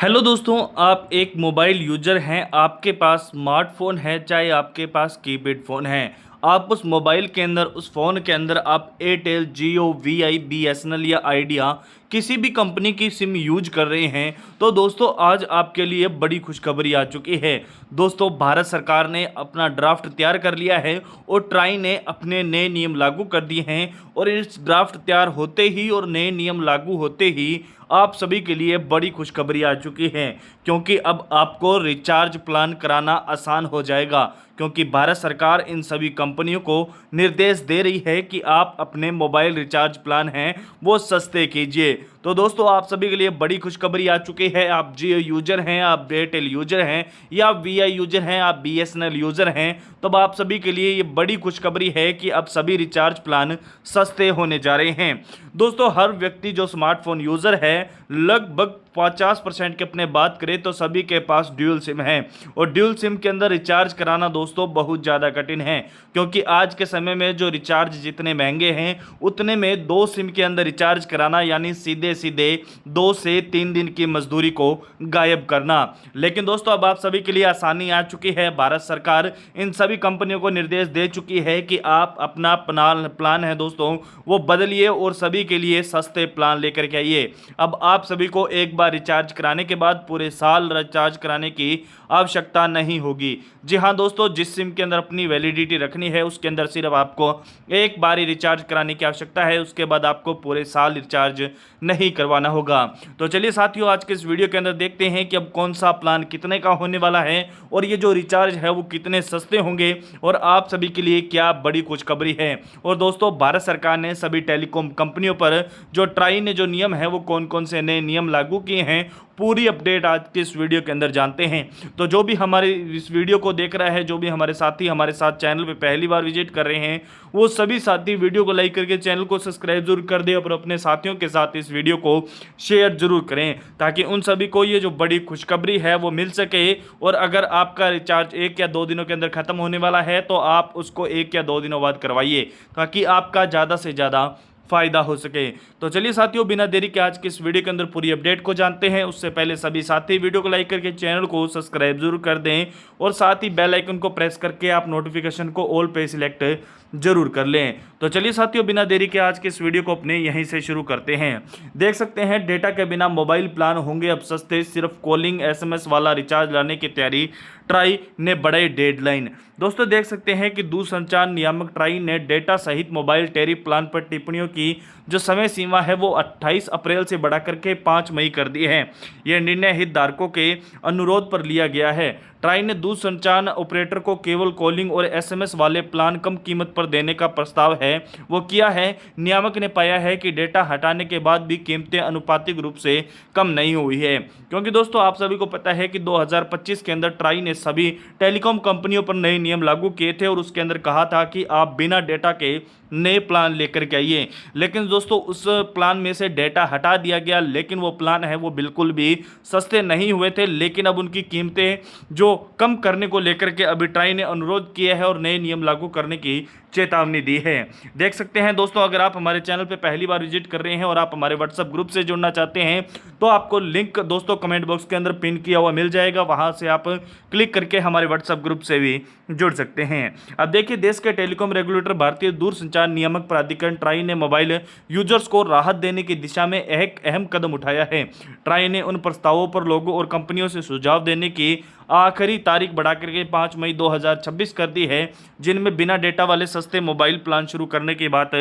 Hello दोस्तों, आप एक मोबाइल यूज़र हैं। आपके पास स्मार्टफ़ोन है, चाहे आपके पास कीपैड फ़ोन है। आप उस मोबाइल के अंदर, उस फ़ोन के अंदर आप एयरटेल, जियो, वीआई, बीएसएनएल या आइडिया किसी भी कंपनी की सिम यूज कर रहे हैं। तो दोस्तों, आज आपके लिए बड़ी खुशखबरी आ चुकी है। दोस्तों, भारत सरकार ने अपना ड्राफ्ट तैयार कर लिया है और ट्राई ने अपने नए नियम लागू कर दिए हैं। और इस ड्राफ्ट तैयार होते ही और नए नियम लागू होते ही आप सभी के लिए बड़ी खुशखबरी आ चुकी है, क्योंकि अब आपको रिचार्ज प्लान कराना आसान हो जाएगा। क्योंकि भारत सरकार इन सभी कंपनियों को निर्देश दे रही है कि आप अपने मोबाइल रिचार्ज प्लान हैं वो सस्ते कीजिए। तो दोस्तों, आप सभी के लिए बड़ी खुशखबरी आ चुकी है। आप जियो यूजर हैं, आप एयरटेल यूजर हैं या वीआई यूजर हैं, आप बीएसएनएल यूजर हैं, तो अब आप सभी के लिए ये बड़ी खुशखबरी है कि अब सभी रिचार्ज प्लान सस्ते होने जा रहे हैं। दोस्तों, हर व्यक्ति जो स्मार्टफोन यूजर है, लगभग 50% की अपने बात करें तो सभी के पास ड्यूल सिम है। और ड्यूल सिम के अंदर रिचार्ज कराना दोस्तों बहुत ज़्यादा कठिन है, क्योंकि आज के समय में जो रिचार्ज जितने महंगे हैं, उतने में दो सिम के अंदर रिचार्ज कराना यानी सीधे सीधे 2 से 3 दिन की मजदूरी को गायब करना। लेकिन दोस्तों, अब आप सभी के लिए आसानी आ चुकी है। भारत सरकार इन सभी कंपनियों को निर्देश दे चुकी है कि आप अपना प्लान है दोस्तों वो बदलिए और सभी के लिए सस्ते प्लान लेकर के आइए। अब आप सभी को एक बार रिचार्ज कराने के बाद पूरे साल रिचार्ज कराने की आवश्यकता नहीं होगी। जी हाँ दोस्तों, जिस सिम के अंदर अपनी वैलिडिटी रखनी है उसके अंदर सिर्फ आपको एक बार ही रिचार्ज कराने की आवश्यकता है। उसके बाद आपको पूरे साल रिचार्ज नहीं करवाना होगा। तो चलिए साथियों, आज के इस वीडियो के अंदर देखते हैं कि अब कौन सा प्लान कितने का होने वाला है और ये जो रिचार्ज है वो कितने सस्ते होंगे और आप सभी के लिए क्या बड़ी खुशखबरी है। और दोस्तों, भारत सरकार ने सभी टेलीकॉम कंपनियों पर जो ट्राई ने जो नियम है वो कौन कौन से नए नियम लागू किए हैं, पूरी अपडेट आज के इस वीडियो के अंदर जानते हैं। तो जो भी हमारे इस वीडियो को देख रहा है, जो भी हमारे साथी हमारे साथ चैनल पे पहली बार विजिट कर रहे हैं, वो सभी साथी वीडियो को लाइक करके चैनल को सब्सक्राइब जरूर कर दें और अपने साथियों के साथ इस वीडियो को शेयर जरूर करें, ताकि उन सभी को ये जो बड़ी खुशखबरी है वो मिल सके। और अगर आपका रिचार्ज 1 या 2 दिनों के अंदर खत्म होने वाला है तो आप उसको 1 या 2 दिनों बाद करवाइए, ताकि आपका ज़्यादा से ज़्यादा फायदा हो सके। तो चलिए साथियों, बिना देरी के आज के इस वीडियो के अंदर पूरी अपडेट को जानते हैं। उससे पहले सभी साथी वीडियो को लाइक करके चैनल को सब्सक्राइब जरूर कर दें और साथ ही बेल आइकन को प्रेस करके आप नोटिफिकेशन को ऑल पे सिलेक्ट जरूर कर लें। तो चलिए साथियों, बिना देरी के आज के इस वीडियो को अपने यहीं से शुरू करते हैं। देख सकते हैं, डेटा के बिना मोबाइल प्लान होंगे अब सस्ते। सिर्फ कॉलिंग एसएमएस वाला रिचार्ज लाने की तैयारी, ट्राई ने बढ़ाई डेडलाइन। दोस्तों, देख सकते हैं कि दूरसंचार नियामक ट्राई ने डेटा सहित मोबाइल टैरिफ प्लान पर टिप्पणियों की जो समय सीमा है वो 28 अप्रैल से बढ़ा करके 5 मई कर दी है। यह निर्णय हितधारकों के अनुरोध पर लिया गया है। ट्राई ने दूरसंचार ऑपरेटर को केवल कॉलिंग और एसएमएस वाले प्लान कम कीमत पर देने का प्रस्ताव है वो किया है। नियामक ने पाया है कि डेटा हटाने के बाद भी कीमतें अनुपातिक रूप से कम नहीं हुई है, क्योंकि दोस्तों आप सभी को पता है कि 2025 के अंदर ट्राई ने सभी टेलीकॉम कंपनियों पर नए नियम लागू किए थे और उसके अंदर कहा था कि आप बिना डेटा के नए प्लान लेकर के आइए। लेकिन दोस्तों, उस प्लान में से डेटा हटा दिया गया, लेकिन वो प्लान है वो बिल्कुल भी सस्ते नहीं हुए थे। लेकिन अब उनकी कीमतें जो कम करने को लेकर के अभी ट्राई ने अनुरोध किया है और नए नियम लागू करने की चेतावनी दी है। देख सकते हैं दोस्तों, अगर आप हमारे चैनल पे पहली बार विजिट कर रहे हैं और आप हमारे व्हाट्सएप ग्रुप से जुड़ना चाहते हैं तो आपको लिंक दोस्तों कमेंट बॉक्स के अंदर पिन किया हुआ मिल जाएगा। वहां से आप क्लिक करके हमारे व्हाट्सएप ग्रुप से भी जुड़ सकते हैं। अब देखिए, देश के टेलीकॉम रेगुलेटर भारतीय दूरसंचार नियामक प्राधिकरण ट्राई ने मोबाइल यूजर्स को राहत देने की दिशा में एक अहम कदम उठाया है। ट्राई ने उन प्रस्तावों पर लोगों और कंपनियों से सुझाव देने की आखिरी तारीख बढ़ाकर के 5 मई 2026 कर दी है, जिनमें बिना डेटा वाले सस्ते मोबाइल प्लान शुरू करने की बात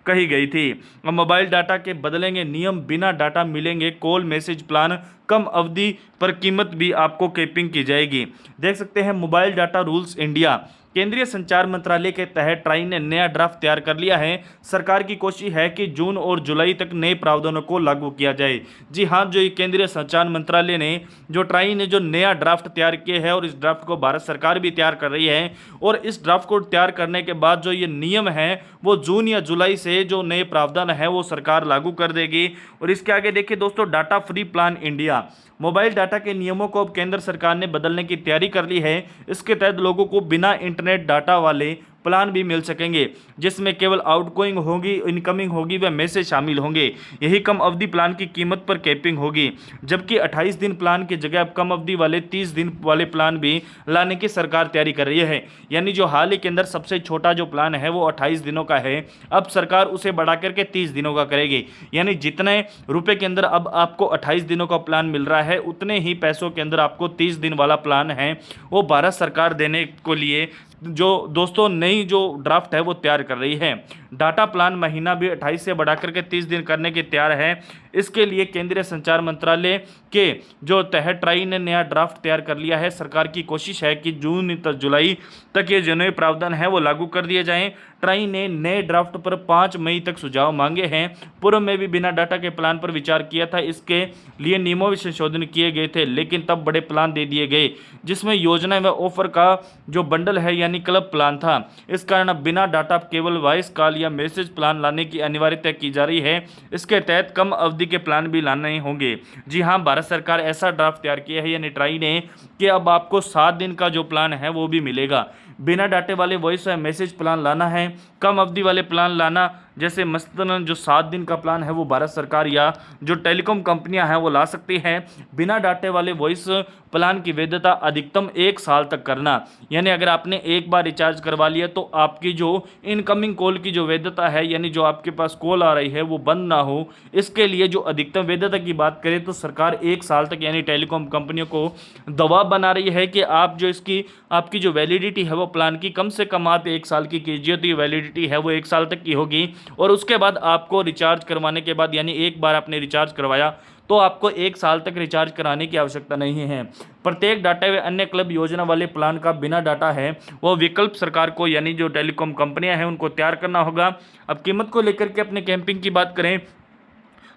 कही गई थी। अब मोबाइल डाटा के बदलेंगे नियम, बिना डाटा मिलेंगे कॉल मैसेज प्लान, कम अवधि पर कीमत भी आपको कैपिंग की जाएगी। देख सकते हैं, मोबाइल डाटा रूल्स इंडिया केंद्रीय संचार मंत्रालय के तहत ट्राई ने नया ड्राफ्ट तैयार कर लिया है। सरकार की कोशिश है कि जून और जुलाई तक नए प्रावधानों को लागू किया जाए। जी हाँ, जो केंद्रीय संचार मंत्रालय ने जो ट्राई ने जो नया ड्राफ्ट तैयार किया है और इस ड्राफ्ट को भारत सरकार भी तैयार कर रही है, और इस ड्राफ्ट को तैयार करने के बाद जो ये नियम है वो जून या जुलाई से जो नए प्रावधान है वो सरकार लागू कर देगी। और इसके आगे देखिए दोस्तों, data free plan India mobile data के नियमों को अब केंद्र सरकार ने बदलने की तैयारी कर ली है। इसके तहत लोगों को बिना इंटरनेट डाटा वाले प्लान भी मिल सकेंगे, जिसमें केवल आउटगोइंग होगी, इनकमिंग होगी व मैसेज शामिल होंगे। यही कम अवधि प्लान की कीमत पर कैपिंग होगी, जबकि 28 दिन प्लान की जगह अब कम अवधि वाले 30 दिन वाले प्लान भी लाने की सरकार तैयारी कर रही है। यानी जो हाल ही के अंदर सबसे छोटा जो प्लान है वो 28 दिनों का है, अब सरकार उसे बढ़ा करके 30 दिनों का करेगी। यानी जितने रुपए के अंदर अब आपको 28 दिनों का प्लान मिल रहा है, उतने ही पैसों के अंदर आपको 30 दिन वाला प्लान है वो भारत सरकार देने को लिए जो दोस्तों नई जो ड्राफ्ट है वो तैयार कर रही है। डाटा प्लान महीना भी 28 से बढ़ा करके 30 दिन करने के तैयार है। इसके लिए केंद्रीय संचार मंत्रालय के जो तहत ट्राई ने नया ड्राफ्ट तैयार कर लिया है। सरकार की कोशिश है कि जून तक जुलाई तक ये जो नए प्रावधान है वो लागू कर दिए जाएं। ट्राई ने नए ड्राफ्ट पर 5 मई तक सुझाव मांगे हैं। पूर्व में भी बिना डाटा के प्लान पर विचार किया था, इसके लिए नियमों में संशोधन किए गए थे, लेकिन तब बड़े प्लान दे दिए गए जिसमें योजना व ऑफर का जो बंडल है यानी क्लब प्लान था। इस कारण अब बिना डाटा केवल वॉइस कॉल या मैसेज प्लान लाने की अनिवार्यता की जा रही है। इसके तहत कम अवधि के प्लान भी लाने होंगे। जी हाँ, भारत सरकार ऐसा ड्राफ्ट तैयार किया है यानी ट्राई ने कि अब आपको 7 दिन का जो प्लान है वो भी मिलेगा। बिना डाटे वाले वॉइस या मैसेज प्लान लाना है, कम अवधि वाले प्लान लाना जैसे मसलन जो 7 दिन का प्लान है वो भारत सरकार या जो टेलीकॉम कंपनियां हैं वो ला सकती हैं। बिना डाटे वाले वॉइस प्लान की वैधता अधिकतम 1 साल तक करना, यानी अगर आपने एक बार रिचार्ज करवा लिया तो आपकी जो इनकमिंग कॉल की जो वैधता है यानी जो आपके पास कॉल आ रही है वो बंद ना हो। इसके लिए जो अधिकतम वैधता की बात करें तो सरकार 1 साल तक यानी टेलीकॉम कंपनियों को दबाव बना रही है कि आप जो इसकी आपकी जो वैलिडिटी है वो प्लान की कम से कम आप 1 साल की कीजिए, तो ये वैलिडिटी है वो 1 साल तक की होगी। और उसके बाद आपको रिचार्ज करवाने के बाद यानी एक बार आपने रिचार्ज करवाया तो आपको 1 साल तक रिचार्ज कराने की आवश्यकता नहीं है। प्रत्येक डाटा व अन्य क्लब योजना वाले प्लान का बिना डाटा है वो विकल्प सरकार को यानी जो टेलीकॉम कंपनियां हैं उनको तैयार करना होगा। अब कीमत को लेकर के अपने कैंपिंग की बात करें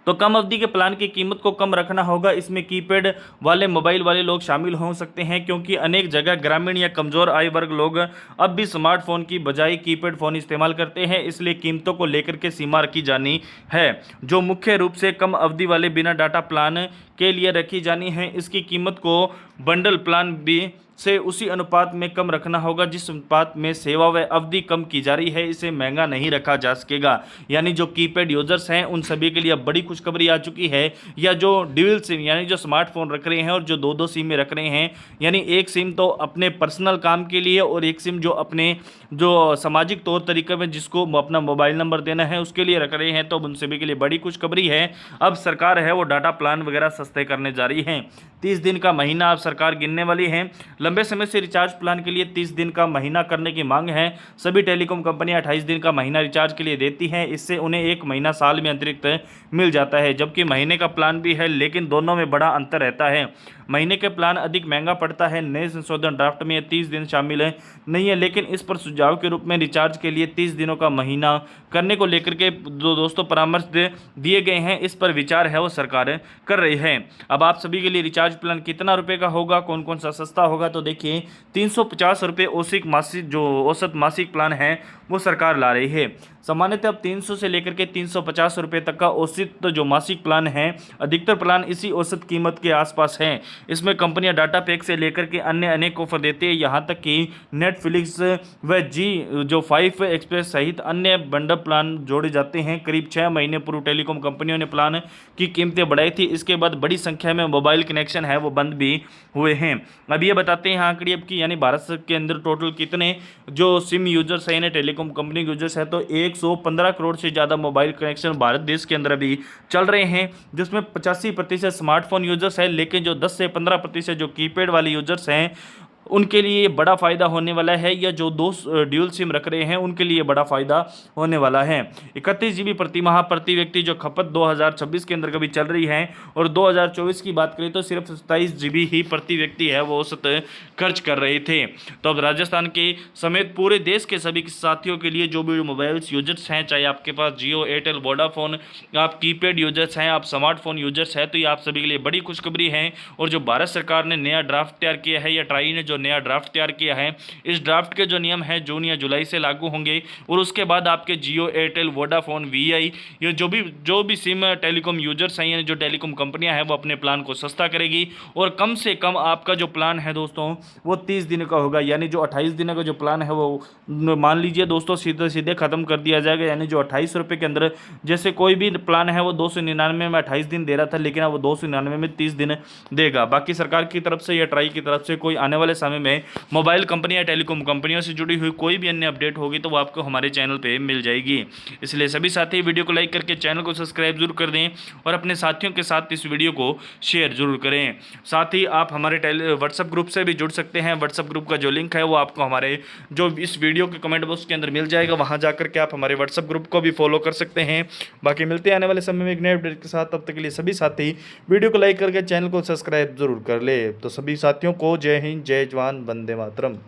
तो कम अवधि के प्लान की कीमत को कम रखना होगा। इसमें कीपैड वाले मोबाइल वाले लोग शामिल हो सकते हैं, क्योंकि अनेक जगह ग्रामीण या कमज़ोर आय वर्ग लोग अब भी स्मार्टफोन की बजाय कीपैड फ़ोन इस्तेमाल करते हैं, इसलिए कीमतों को लेकर के सीमा रखी जानी है जो मुख्य रूप से कम अवधि वाले बिना डाटा प्लान के लिए रखी जानी है। इसकी कीमत को बंडल प्लान भी से उसी अनुपात में कम रखना होगा जिस अनुपात में सेवा व अवधि कम की जा रही है। इसे महंगा नहीं रखा जा सकेगा। यानी जो कीपैड यूजर्स हैं उन सभी के लिए अब बड़ी खुशखबरी आ चुकी है, या जो ड्यूल सिम यानी जो स्मार्टफोन रख रहे हैं और जो 2-2 सिम में रख रहे हैं, यानी एक सिम तो अपने पर्सनल काम के लिए और एक सिम जो अपने जो सामाजिक तौर तरीके में जिसको अपना मोबाइल नंबर देना है उसके लिए रख रहे हैं, तो उन सभी के लिए बड़ी खुशखबरी है। अब सरकार है वो डाटा प्लान वगैरह सस्ते करने जा रही है। 30 दिन का महीना अब सरकार गिनने वाली है। लंबे समय से रिचार्ज प्लान के लिए 30 दिन का महीना करने की मांग है। सभी टेलीकॉम कंपनियां 28 दिन का महीना रिचार्ज के लिए देती हैं। इससे उन्हें 1 महीना साल में अतिरिक्त मिल जाता है, जबकि महीने का प्लान भी है, लेकिन दोनों में बड़ा अंतर रहता है। महीने के प्लान अधिक महंगा पड़ता है। नए संशोधन ड्राफ्ट में 30 दिन शामिल है नहीं है, लेकिन इस पर सुझाव के रूप में रिचार्ज के लिए 30 दिनों का महीना करने को लेकर के दोस्तों परामर्श दिए गए हैं। इस पर विचार है वो सरकार कर रही है। अब आप सभी के लिए रिचार्ज प्लान कितना रुपए का होगा, कौन कौन सा सस्ता होगा, तो देखिए 350 रुपये औसत मासिक प्लान है वो सरकार ला रही है। सामान्यतः अब 300 से लेकर के 350 रुपये तक का औसत जो मासिक प्लान है, अधिकतर प्लान इसी औसत कीमत के आसपास हैं। इसमें कंपनियां डाटा पैक से लेकर के अन्य अनेक ऑफर देती है, यहाँ तक कि नेटफ्लिक्स व जी जो 5 एक्सप्रेस सहित अन्य बंडल प्लान जोड़े जाते हैं। करीब 6 महीने पूर्व टेलीकॉम कंपनियों ने प्लान की कीमतें बढ़ाई थी। इसके बाद बड़ी संख्या में मोबाइल कनेक्शन है वो बंद भी हुए हैं। अब ये बताते हैं आंकड़े अब की, यानी भारत के अंदर टोटल कितने जो सिम यूजर्स हैं, टेलीकॉम कंपनी यूजर्स है, तो 115 करोड़ से ज़्यादा मोबाइल कनेक्शन भारत देश के अंदर अभी चल रहे हैं, जिसमें 85% स्मार्टफोन यूजर्स है, लेकिन जो 10 से 15% जो कीपैड वाले यूजर्स हैं उनके लिए ये बड़ा फ़ायदा होने वाला है, या जो 2 ड्यूल सिम रख रहे हैं उनके लिए बड़ा फ़ायदा होने वाला है। 31 GB प्रति माह प्रति व्यक्ति जो खपत 2026 के अंदर कभी चल रही है, और 2024 की बात करें तो सिर्फ 27 GB ही प्रति व्यक्ति है वो औसत खर्च कर रहे थे। तो अब राजस्थान के समेत पूरे देश के सभी साथियों के लिए जो भी मोबाइल यूजर्स हैं, चाहे आपके पास जियो, एयरटेल, वोडाफोन, आप कीपैड यूजर्स हैं, आप स्मार्टफोन यूजर्स हैं, तो ये आप सभी के लिए बड़ी खुशखबरी है। और जो भारत सरकार ने नया ड्राफ्ट तैयार किया है, या ट्राई ने जो जो नया ड्राफ्ट तैयार किया है, इस ड्राफ्ट के जो नियम है जून या जुलाई से लागू होंगे और उसके बाद आपके जियो, एयरटेल, वोडाफोन, वीआई, ये जो भी सिम टेलीकॉम यूजर्स हैं, यानी जो टेलीकॉम कंपनियां हैं, वो अपने प्लान को सस्ता करेगी और कम से कम आपका जो प्लान है दोस्तों वो 30 दिन का होगा। यानी जो 28 दिन का जो प्लान है वो मान लीजिए दोस्तों सीधे सीधे ख़त्म कर दिया जाएगा। यानी जो 28 रुपये के अंदर, जैसे कोई भी प्लान है वो 299 में 28 दिन दे रहा था, लेकिन अब वो 299 में 30 दिन देगा। बाकी सरकार की तरफ से या ट्राई की तरफ से कोई आने वाले समय में मोबाइल कंपनी या टेलीकॉम कंपनियों से जुड़ी हुई कोई भी अन्य अपडेट होगी तो वो आपको हमारे चैनल पे मिल जाएगी। इसलिए सभी साथी वीडियो को लाइक करके चैनल को सब्सक्राइब जरूर कर दें और अपने साथियों के साथ इस वीडियो को शेयर जरूर करें। साथ ही आप हमारे व्हाट्सएप ग्रुप से भी जुड़ सकते हैं। व्हाट्सएप ग्रुप का जो लिंक है वो आपको हमारे जो इस वीडियो के कमेंट बॉक्स के अंदर मिल जाएगा, वहां जाकर के आप हमारे व्हाट्सएप ग्रुप को भी फॉलो कर सकते हैं। बाकी मिलते हैं आने वाले समय में एक नए अपडेट के साथ। तब तक के लिए सभी साथी वीडियो को लाइक करके चैनल को सब्सक्राइब जरूर कर ले। तो सभी साथियों को जय हिंद, जय जवान, वंदे मातरम।